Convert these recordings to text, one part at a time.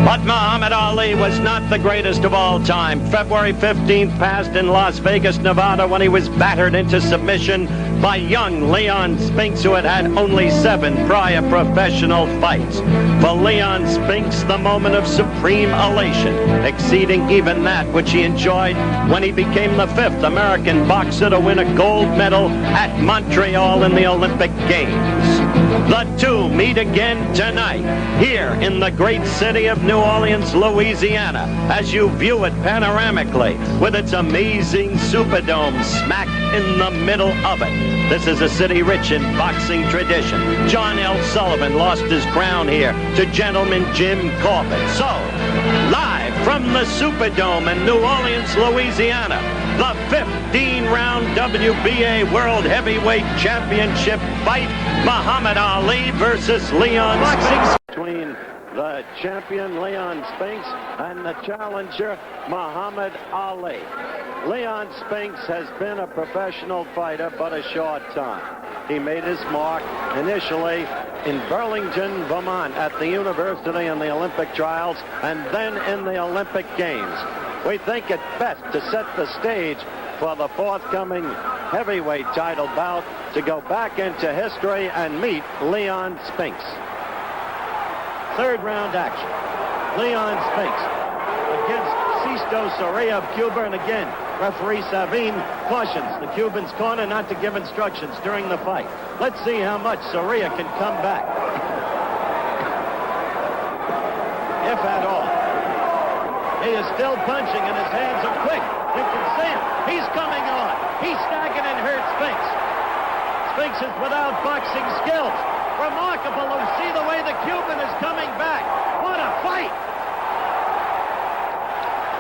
But Muhammad Ali was not the greatest of all time. February 15th passed in Las Vegas, Nevada, when he was battered into submission by young Leon Spinks, who had had only 7 prior professional fights. For Leon Spinks, the moment of supreme elation, exceeding even that which he enjoyed when he became the 5th American boxer to win a gold medal at Montreal in the Olympic Games. The two meet again tonight, here in the great city of New Orleans, Louisiana, as you view it panoramically with its amazing Superdome smack in the middle of it. This is a city rich in boxing tradition. John L. Sullivan lost his crown here to Gentleman Jim Corbett. So, live from the Superdome in New Orleans, Louisiana, the 15-round WBA World Heavyweight Championship fight, Muhammad Ali versus Leon Spinks. Between the champion Leon Spinks and the challenger Muhammad Ali. Leon Spinks has been a professional fighter but a short time. He made his mark initially in Burlington, Vermont at the university in the Olympic trials and then in the Olympic Games. We think it best to set the stage for the forthcoming heavyweight title bout to go back into history and meet Leon Spinks. Third round action. Leon Spinks against Sisto Soria of Cuba, and again, referee Savin cautions the Cuban's corner not to give instructions during the fight. Let's see how much Soria can come back, if at all. He is still punching, and his hands are quick. You can see him. He's coming on. He's stacking and hurt Spinks. Spinks is without boxing skills. Remarkable to see the way the Cuban is coming back. What a fight!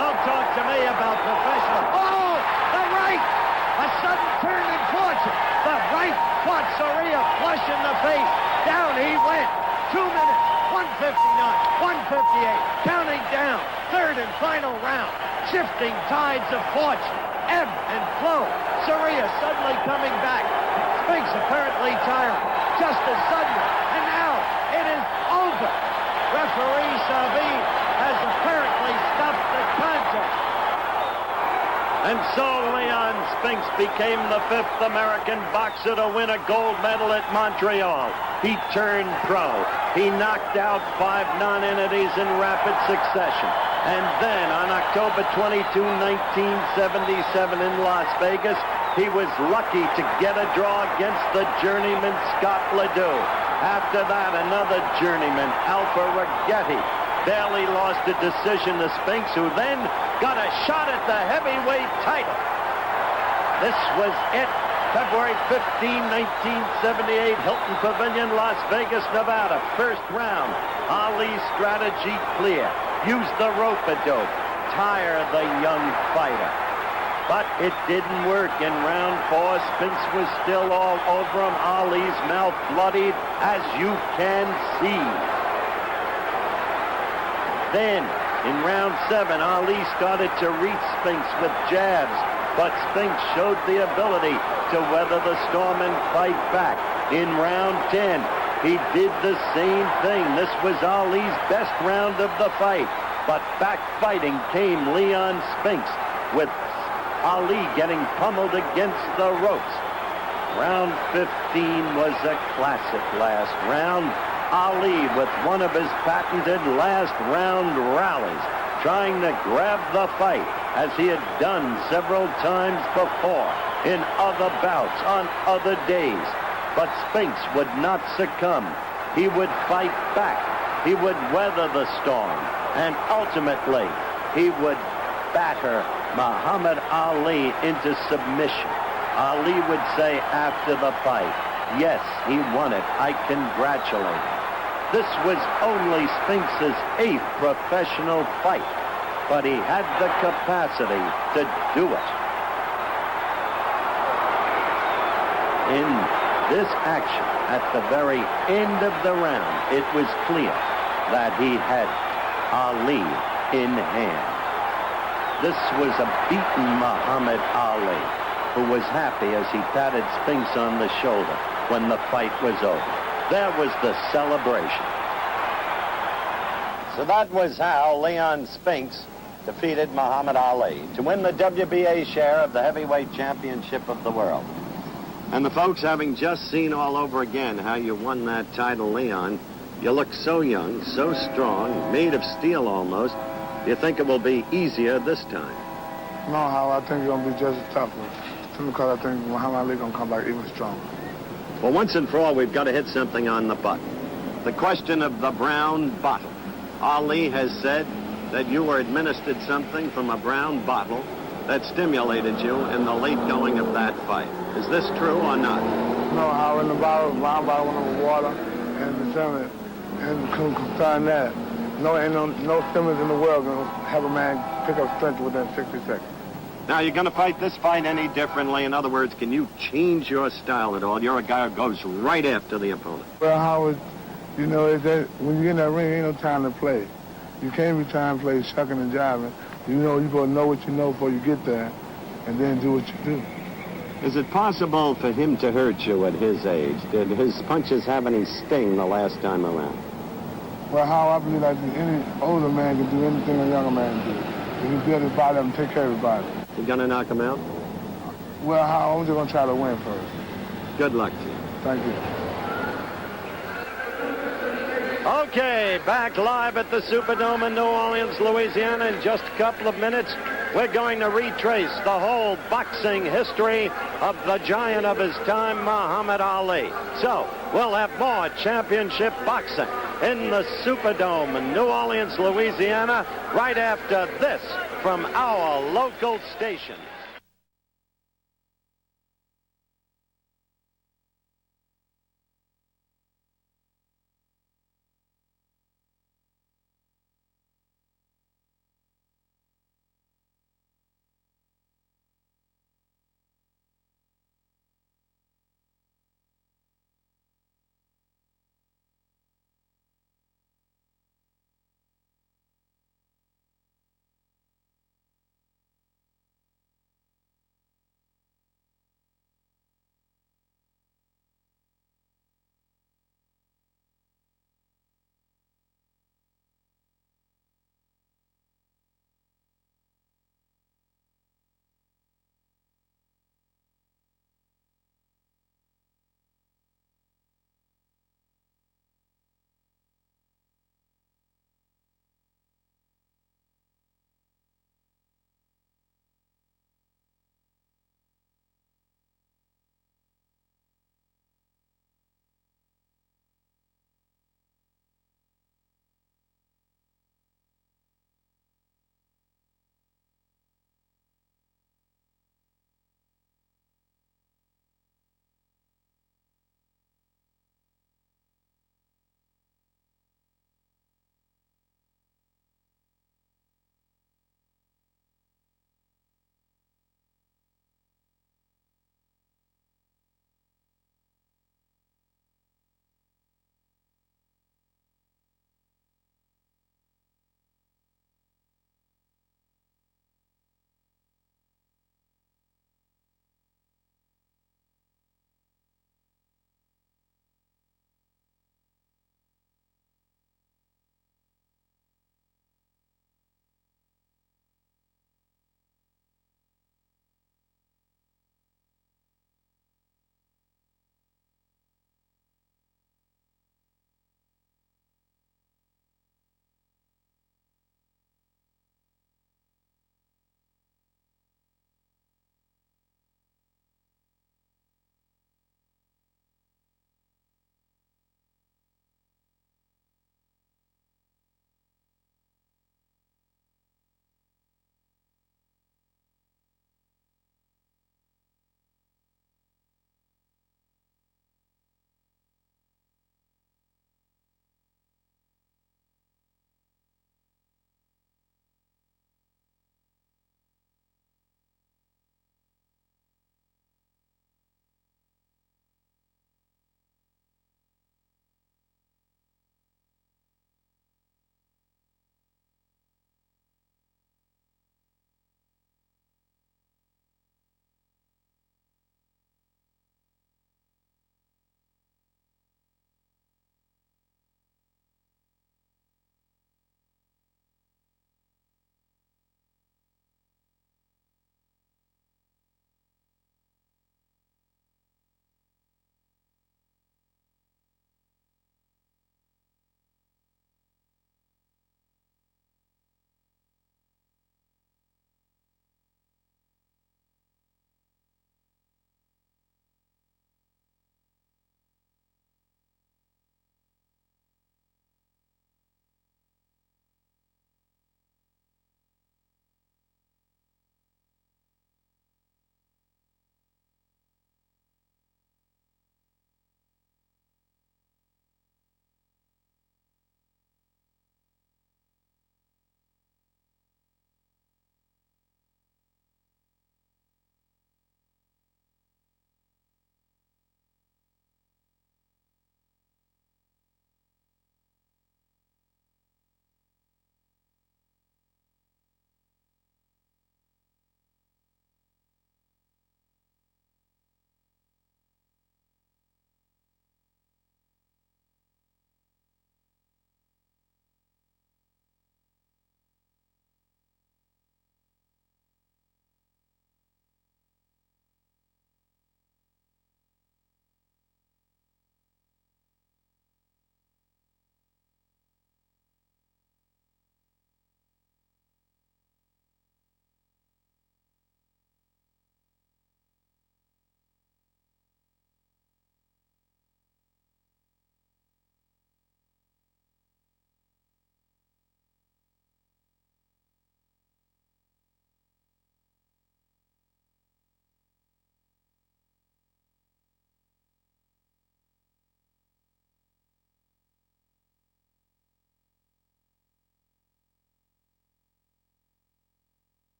Don't talk to me about professional. Oh, the right! A sudden turn in fortune. The right caught Soria flush in the face. Down he went. 2 minutes, 159, 158, counting down. Third and final round. Shifting tides of fortune. Ebb and flow. Soria suddenly coming back. Spinks apparently tired. Just as suddenly, and now it is over. Referee Savin has apparently stopped the contest. And so Leon Spinks became the 5th American boxer to win a gold medal at Montreal. He turned pro. He knocked out 5 non-entities in rapid succession. And then on October 22, 1977 in Las Vegas, he was lucky to get a draw against the journeyman Scott Ledoux. After that, another journeyman, Alpha Ragetti, barely lost a decision to Spinks, who then got a shot at the heavyweight title. This was it. February 15, 1978, Hilton Pavilion, Las Vegas, Nevada. First round, Ali's strategy clear. Use the rope-a-dope. Tire the young fighter. But it didn't work. In round 4, Spinks was still all over him. Ali's mouth bloodied, as you can see. Then, in round 7, Ali started to reach Spinks with jabs, but Spinks showed the ability to weather the storm and fight back. In round 10, he did the same thing. This was Ali's best round of the fight. But back fighting came Leon Spinks, with Ali getting pummeled against the ropes. Round 15 was a classic last round. Ali with one of his patented last round rallies, trying to grab the fight as he had done several times before in other bouts on other days. But Spinks would not succumb. He would fight back. He would weather the storm. And ultimately, he would batter Muhammad Ali into submission. Ali would say after the fight, yes, he won it. I congratulate him. This was only Spinks' 8th professional fight, but he had the capacity to do it. In this action, at the very end of the round, it was clear that he had Ali in hand. This was a beaten Muhammad Ali, who was happy as he patted Spinks on the shoulder when the fight was over. There was the celebration. So that was how Leon Spinks defeated Muhammad Ali to win the WBA share of the heavyweight championship of the world. And the folks, having just seen all over again how you won that title, Leon, you look so young, so strong, made of steel almost. You think it will be easier this time? No, Hal, I think it's going to be just as tough. Simply because I think Muhammad Ali going to come back even stronger. Well, once and for all, we've got to hit something on the button. The question of the brown bottle. Ali has said that you were administered something from a brown bottle that stimulated you in the late going of that fight. Is this true or not? No, Hal, in the bottle, brown bottle went over water and the stomach, and concerning that, no stimulants in the world going to have a man pick up strength within 60 seconds. Now, you're going to fight this fight any differently? In other words, can you change your style at all? You're a guy who goes right after the opponent. Well, Howard, you know, it's that when you get in that ring, ain't no time to play. You can't be trying to play shucking and jiving. You know, you got to know what you know before you get there, and then do what you do. Is it possible for him to hurt you at his age? Did his punches have any sting the last time around? Well, how I believe that any older man can do anything a younger man can do. If he build his body up and take care of his body. You gonna knock him out? Well, how I'm just gonna try to win first. Good luck to you. Thank you. Okay, back live at the Superdome in New Orleans, Louisiana. In just a couple of minutes, we're going to retrace the whole boxing history of the giant of his time, Muhammad Ali. So, we'll have more championship boxing in the Superdome in New Orleans, Louisiana, right after this from our local station.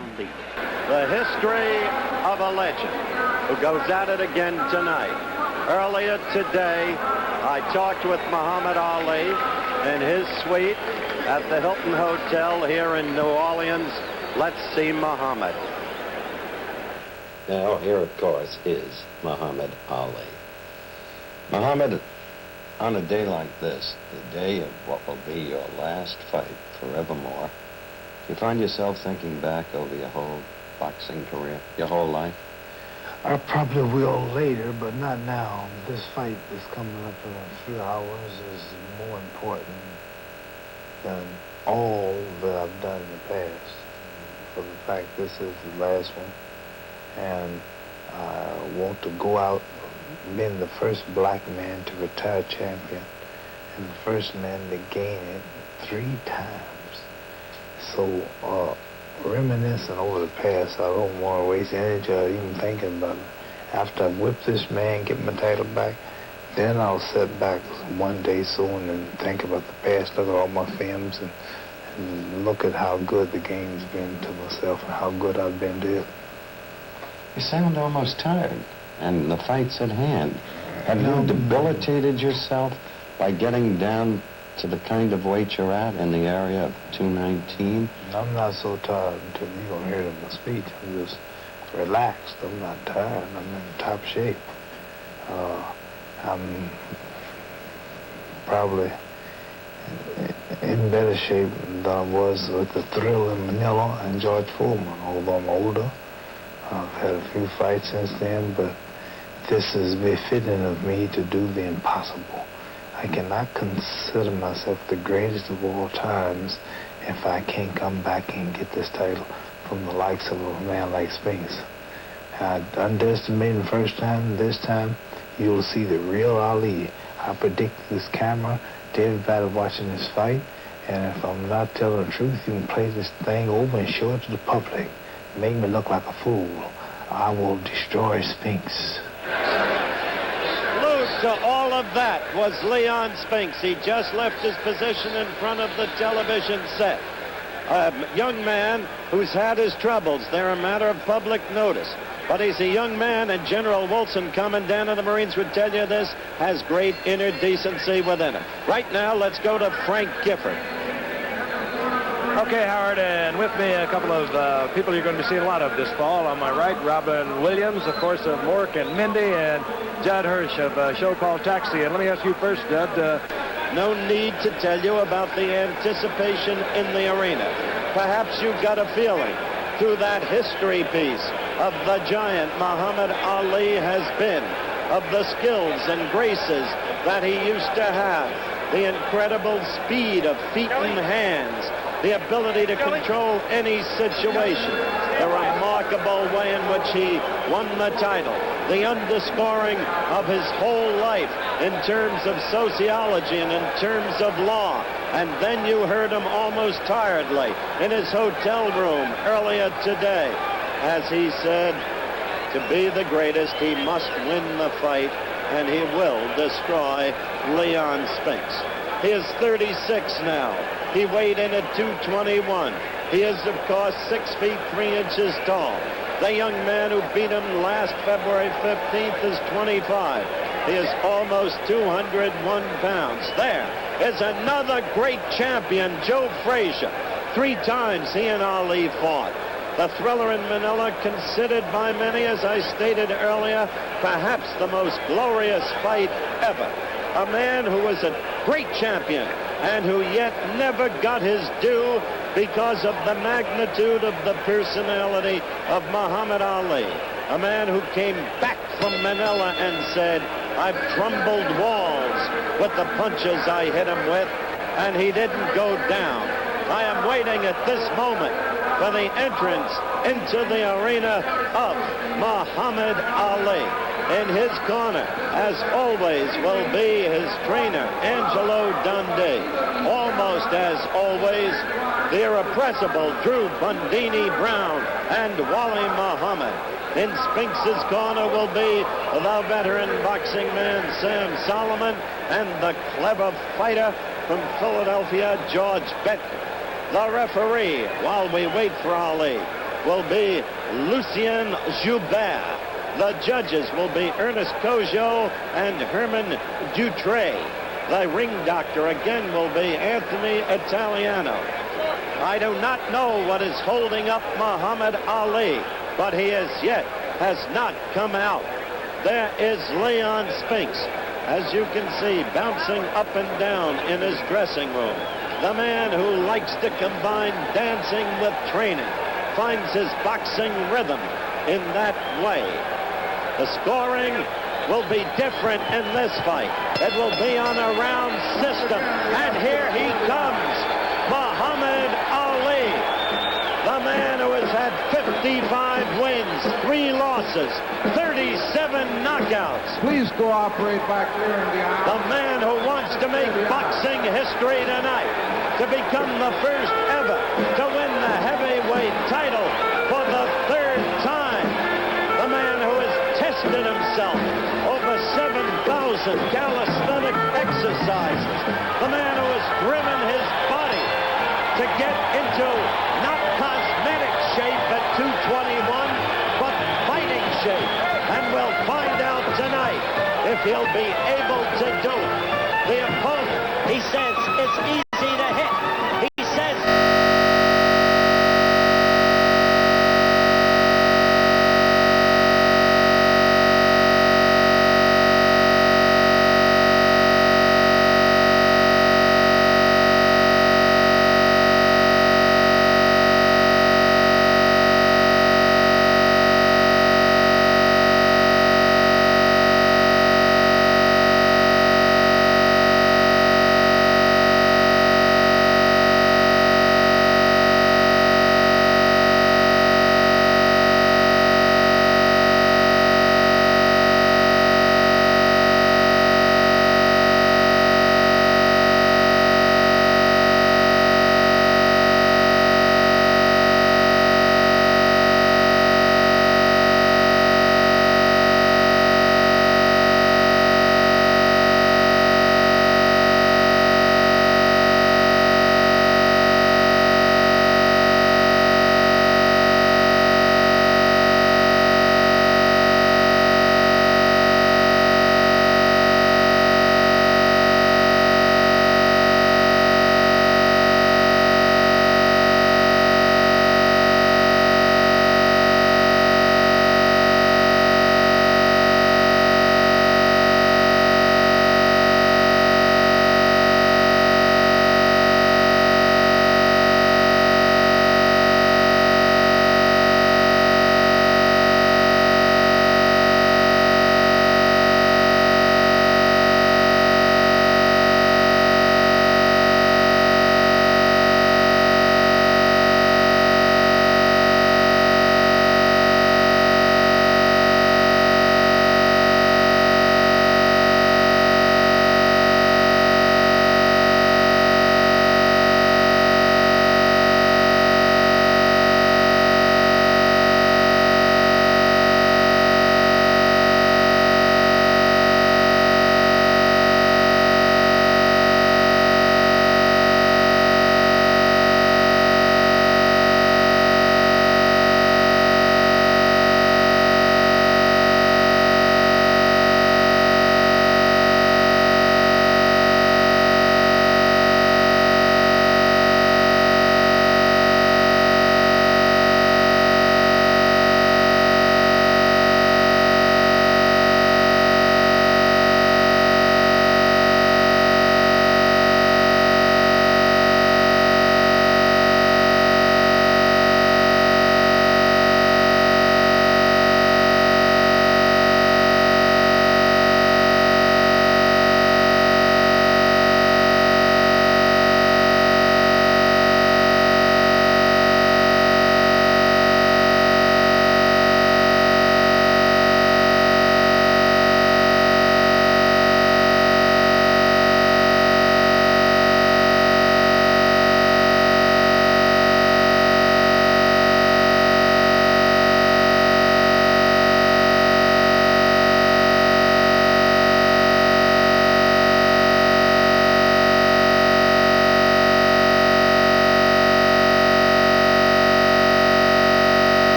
Ali. The history of a legend who goes at it again tonight. Earlier today, I talked with Muhammad Ali in his suite at the Hilton Hotel here in New Orleans. Let's see Muhammad. Now, here, of course, is Muhammad Ali. Muhammad, on a day like this, the day of what will be your last fight forevermore, you find yourself thinking back over your whole boxing career, your whole life? I probably will later, but not now. This fight that's coming up in a few hours is more important than all that I've done in the past. For the fact this is the last one, and I want to go out being the first black man to retire champion and the first man to gain it 3 times. So, reminiscing over the past, I don't want to waste energy or even thinking about it. After I whip this man, get my title back, then I'll sit back one day soon and think about the past, look at all my films, and look at how good the game's been to myself and how good I've been to it. You sound almost tired, and the fight's at hand. Have you debilitated yourself by getting down to the kind of weight you're at in the area of 219? I'm not so tired until you're going to hear it in my speech. I'm just relaxed. I'm not tired. I'm in top shape. I'm probably in better shape than I was with the Thrill in Manila and George Foreman, although I'm older. I've had a few fights since then, but this is befitting of me to do the impossible. I cannot consider myself the greatest of all times if I can't come back and get this title from the likes of a man like Spinks. I underestimated the first time. This time, you'll see the real Ali. I predict this camera to everybody watching this fight, and if I'm not telling the truth, you can play this thing over and show it to the public. Make me look like a fool. I will destroy Spinks. Glued to all of that was Leon Spinks. He just left his position in front of the television set. A young man who's had his troubles. They're a matter of public notice. But he's a young man, and General Wilson, Commandant of the Marines, would tell you this, has great inner decency within him. Right now, let's go to Frank Gifford. Okay, Howard, and with me a couple of people you're going to be seeing a lot of this fall. On my right, Robin Williams, of course, of Mork and Mindy, and Judd Hirsch of a show called Taxi. And let me ask you first, Judd. No need to tell you about the anticipation in the arena. Perhaps you got a feeling through that history piece of the giant Muhammad Ali has been, of the skills and graces that he used to have, the incredible speed of feet and hands, the ability to control any situation, the remarkable way in which he won the title, the underscoring of his whole life in terms of sociology and in terms of law. And then you heard him almost tiredly in his hotel room earlier today as he said, to be the greatest, he must win the fight, and he will destroy Leon Spinks. He is 36 now. He weighed in at 221. He is, of course, 6 feet 3 inches tall. The young man who beat him last February 15th is 25. He is almost 201 pounds. There is another great champion, Joe Frazier. 3 times he and Ali fought. The Thriller in Manila, considered by many, as I stated earlier, perhaps the most glorious fight ever. A man who was a great champion and who yet never got his due because of the magnitude of the personality of Muhammad Ali. A man who came back from Manila and said, I've crumbled walls with the punches I hit him with, and he didn't go down. I am waiting at this moment for the entrance into the arena of Muhammad Ali. In his corner, as always, will be his trainer, Angelo Dundee. Almost as always, the irrepressible Drew Bundini Brown and Wally Muhammad. In Spinks' corner will be the veteran boxing man, Sam Solomon, and the clever fighter from Philadelphia, George Bettman. The referee, while we wait for Ali, will be Lucien Joubert. The judges will be Ernest Cojo and Herman Dutré. The ring doctor again will be Anthony Italiano. I do not know what is holding up Muhammad Ali, but he as yet has not come out. There is Leon Spinks, as you can see, bouncing up and down in his dressing room. The man who likes to combine dancing with training, finds his boxing rhythm in that way. The scoring will be different in this fight. It will be on a round system. And here he comes, Muhammad Ali, the man who has had 55 wins, 3 losses, 37 knockouts. Please cooperate by clearing the aisle. The man who wants to make boxing history tonight, to become the first ever to win the heavyweight title for the 3rd time. The man who has tested himself over 7,000 calisthenic exercises. The man who has driven his body to get into not cosmetic shape at 221, but fighting shape. And we'll find out tonight if he'll be able to do it. The opponent, he says, it's easy to hit. He says...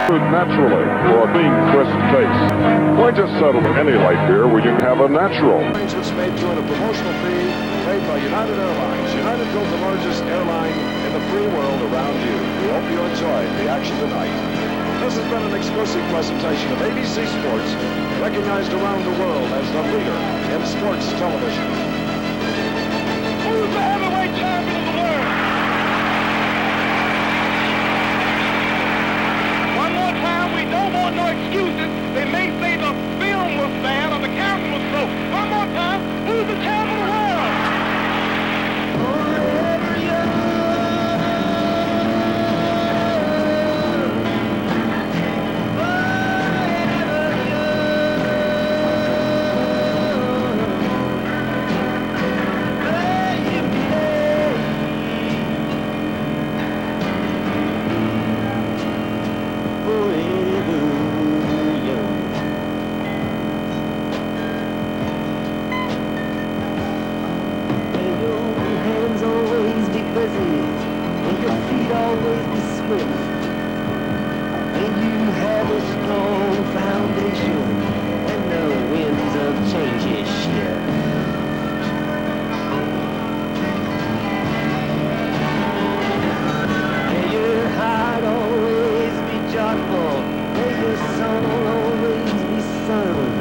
Naturally, for a clean, crisp taste. Why just settle for any light beer when you can have a natural? Arrangements made during a promotional fee paid by United Airlines. United built the largest airline in the free world around you. We hope you enjoyed the action tonight. This has been an exclusive presentation of ABC Sports, recognized around the world as the leader in sports television. Who's the heavyweight champion of the world? One more time, we don't want no excuses. They may say the film was bad or the camera was slow. One more time, who's the champion of the world? Forever young. And your feet always be swift, and you have a strong foundation, and the winds of change shift. May your heart always be joyful, may your song always be sung.